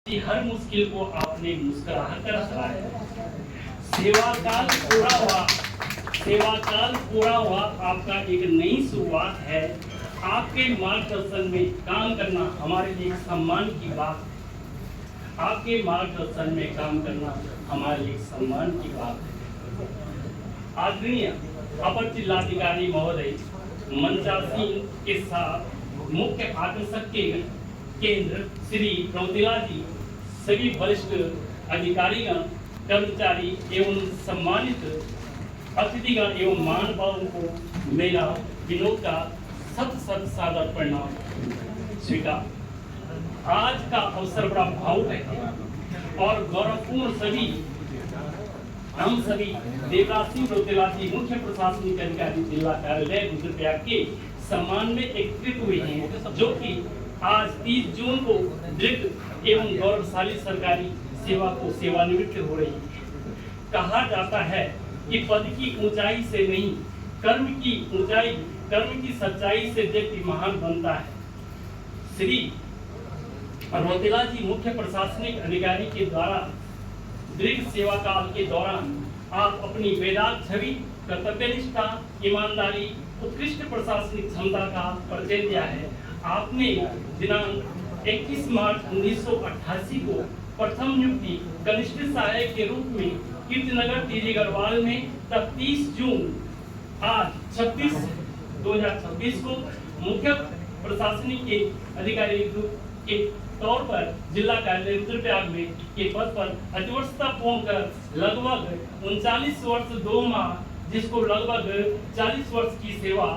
कि हर मुश्किल को आपने मुस्कुराहट कर हराया। सेवा काल पूरा हुआ, सेवा काल पूरा हुआ, आपका एक नई शुरुआत है। आपके मार्गदर्शन में काम करना हमारे लिए एक सम्मान की बात है। आपके मार्गदर्शन में काम करना हमारे लिए सम्मान की बात है। आदरणीय अपर जिलाधिकारी महोदय मंचासी के साथ मुख्य आकर्षक के केंद्र श्री रौतेला जी, सभी वरिष्ठ अधिकारीगण, कर्मचारी एवं सम्मानित अतिथिगण एवं महानुभावों को मेरा विनोद का सत सादर प्रणाम स्वीकार। आज का अवसर बड़ा भावुक है और गौरवपूर्ण। हम सभी देवराज सिंह रौतेला जी, मुख्य प्रशासनिक अधिकारी, जिला कार्यालय रुद्रप्रयाग के सम्मान में एकत्रित हुए हैं, जो कि आज 30 जून को दीर्घ एवं गौरवशाली सरकारी सेवा को सेवानिवृत्त हो रही है। कहा जाता है कि पद की ऊंचाई से नहीं, कर्म की ऊंचाई, कर्म की सच्चाई से व्यक्ति महान बनता है। श्री रौतेला जी मुख्य प्रशासनिक अधिकारी के द्वारा दीर्घ सेवा काल के दौरान आप अपनी वेदांत छवि, कर्तव्यनिष्ठा, ईमानदारी, उत्कृष्ट प्रशासनिक क्षमता का परिचय दिया है। आपने दिनांक 21 मार्च 1988 को प्रथम नियुक्ति कनिष्ठ सहायक के रूप में कीर्तिनगर टीजी गढ़वाल में, तब 30 जून आज 2026 को मुख्य प्रशासनिक के अधिकारी के तौर पर जिला कार्यालय रुद्रप्रयाग में के पद पर अतिवर्षता पूर्ण कर लगभग 39 वर्ष 2 माह, जिसको लगभग 40 वर्ष की सेवा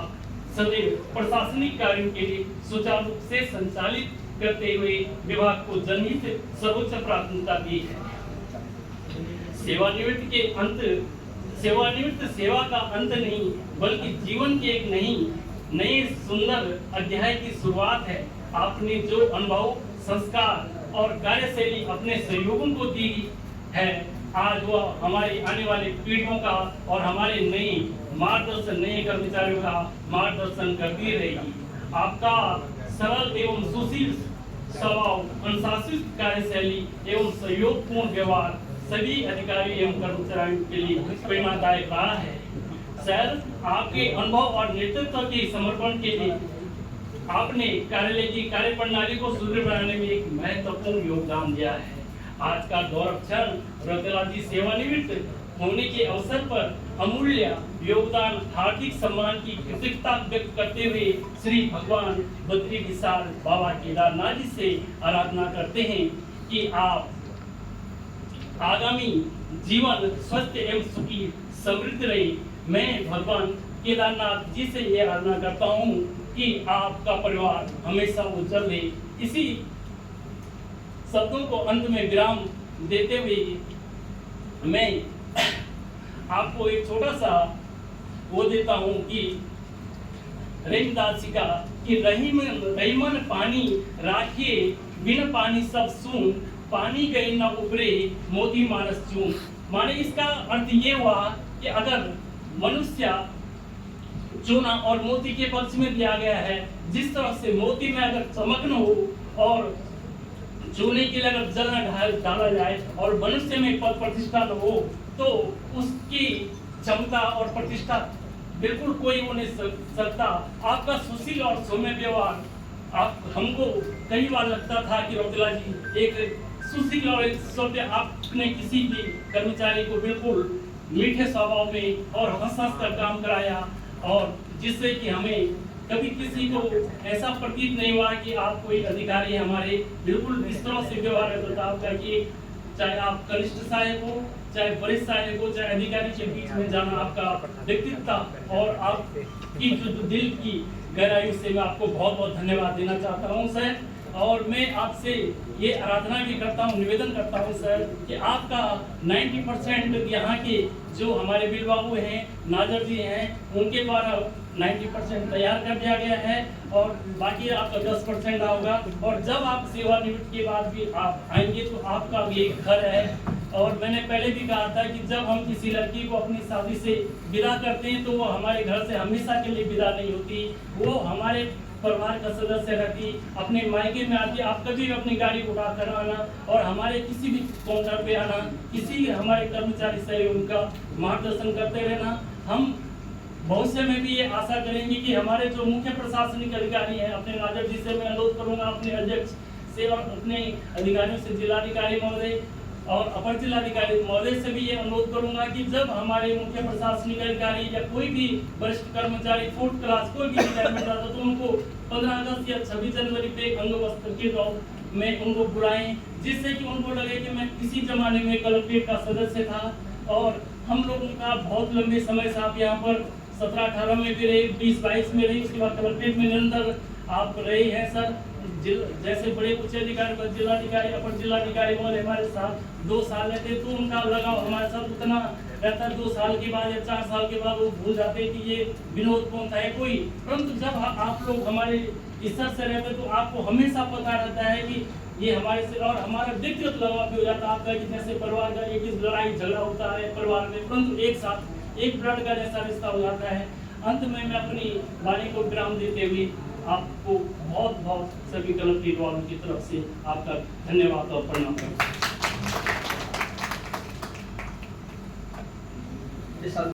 सदैव प्रशासनिक कार्यों के लिए सुचारू रूप से संचालित करते हुए विभाग को जनहित सर्वोच्च प्राथमिकता दी है। सेवानिवृत्त सेवा का अंत नहीं, बल्कि जीवन के एक नए सुंदर अध्याय की शुरुआत है। आपने जो अनुभव, संस्कार और कार्यशैली अपने सहयोगों को दी है, आज वह हमारी आने वाली पीढ़ियों का और हमारे नए कर्मचारियों का मार्गदर्शन करती रहेगी। आपका सरल एवं सुशील स्वभाव, अनुशासित कार्यशैली एवं सहयोगपूर्ण व्यवहार सभी अधिकारी एवं कर्मचारियों के लिए प्रेरणादायक रहा है। सर, आपके अनुभव और नेतृत्व के समर्पण के लिए आपने कार्यालय की कार्य प्रणाली को सुदृढ़ बनाने में एक महत्वपूर्ण योगदान दिया है। आज का गौरव क्षण रौतेला जी सेवानिवृत्त होने के अवसर पर अमूल्य योगदान, हार्दिक सम्मान की कृतज्ञता व्यक्त करते हुए श्री भगवान बद्री विशाल बाबा केदारनाथ जी से आराधना करते हैं कि आप आगामी जीवन स्वस्थ एवं सुखी समृद्ध रहे। मैं भगवान केदारनाथ जी से ये आराधना करता हूँ कि आपका परिवार हमेशा उज्जवल रहे। इसी शब्दों को अंत में विराम देते हुए मैं आपको एक छोटा सा वो देता हूँ कि रहीमदास जी का कि रहीमन पानी राखिए, बिन पानी सब सून, पानी गए न उबरे, मोती मानस चून। माने इसका अर्थ ये हुआ कि अगर मनुष्य चूना और मोती के पक्ष में दिया गया है, जिस तरह से मोती में अगर चमक न हो और चूने के लिए अगर जल न डाला जाए और मनुष्य में पद प्रतिष्ठा न हो, तो उसकी क्षमता और प्रतिष्ठा बिल्कुल कोई हो नहीं सकता। आपका सुशील और सौम्य व्यवहार, हमको कई बार लगता था कि रौतेला जी एक सुशील और सौम्य, आपने किसी भी कर्मचारी को बिल्कुल मीठे स्वभाव में और हंस कर काम कराया, और जिससे कि हमें कभी किसी को ऐसा प्रतीत नहीं हुआ कि आप कोई अधिकारी हमारे बिल्कुल इस तरह से व्यवहार होता आपका कि चाहे आप कनिष्ठ सहायक हो, चाहे वरिष्ठ सहायक हो, चाहे अधिकारी के बीच में जाना, आपका व्यक्तित्व और आपकी जो दिल की गहराई से मैं आपको बहुत बहुत धन्यवाद देना चाहता हूँ सर। और मैं आपसे ये आराधना भी करता हूँ, निवेदन करता हूँ सर कि आपका 90% यहाँ के जो हमारे बिल बाबू हैं, नाजर जी हैं, उनके द्वारा 90% तैयार कर दिया गया है और बाकी आपका 10% होगा। और जब आप सेवानिवृत्त के बाद भी आप आएंगे तो आपका भी एक घर है। और मैंने पहले भी कहा था कि जब हम किसी लड़की को अपनी शादी से विदा करते हैं तो वो हमारे घर से हमेशा के लिए विदा नहीं होती, वो हमारे परिवार का सदस्य रहती, अपने मायके में आती, आप कभी भी अपनी गाड़ी उठा कर आना और हमारे किसी भी काउंटर पे आना, किसी हमारे कर्मचारी सहयोगी का मार्गदर्शन करते रहना। हम भविष्य में भी ये आशा करेंगे कि हमारे जो मुख्य प्रशासनिक अधिकारी हैं, अपने राजद जी से मैं अनुरोध करूंगा, अपने अध्यक्ष से और अपने अधिकारियों से, जिलाधिकारी महोदय और अपर जिलाधिकारी महोदय से भी ये अनुरोध करूंगा कि जब हमारे मुख्य प्रशासनिक अधिकारी या कोई भी वरिष्ठ कर्मचारी 4th क्लास कोई भी रिटायरमेंट आता तो उनको 15 अगस्त या 26 जनवरी पे अंग वस्त्र के तौर में उनको बुलाएं, जिससे कि उनको लगे कि मैं किसी जमाने में कलेक्ट्रेट का सदस्य था और हम लोगों का बहुत लंबे समय से आप यहाँ पर 17-18 में भी रहे, 20-22 में रही, उसके बाद कलेक्ट्रेट में निरंतर आप रहे हैं सर। जैसे बड़े उच्च अधिकारी, जिलाधिकारी, अपर जिलाधिकारी महोदय हमारे साथ 2 साल रहते तो उनका लगाव हमारे साथ उतना रहता, 2 साल के बाद या 4 साल के बाद वो भूल जाते कि ये विनोद कौन था या कोई, परंतु जब आप लोग हमारे स्तर से रहते तो आपको हमेशा पता रहता है कि ये हमारे से, और हमारा व्यक्तिगत लगाव भी हो जाता आपका कि जैसे परिवार का एक लड़ाई झगड़ा होता है परिवार में, परंतु एक साथ एक ब्लड का जैसा रिश्ता हो जाता है। अंत में मैं अपनी वाणी को विराम देते हुए आपको बहुत बहुत सभी कलेक्ट्रेट वालों की तरफ से आपका धन्यवाद और प्रणाम करता हूं।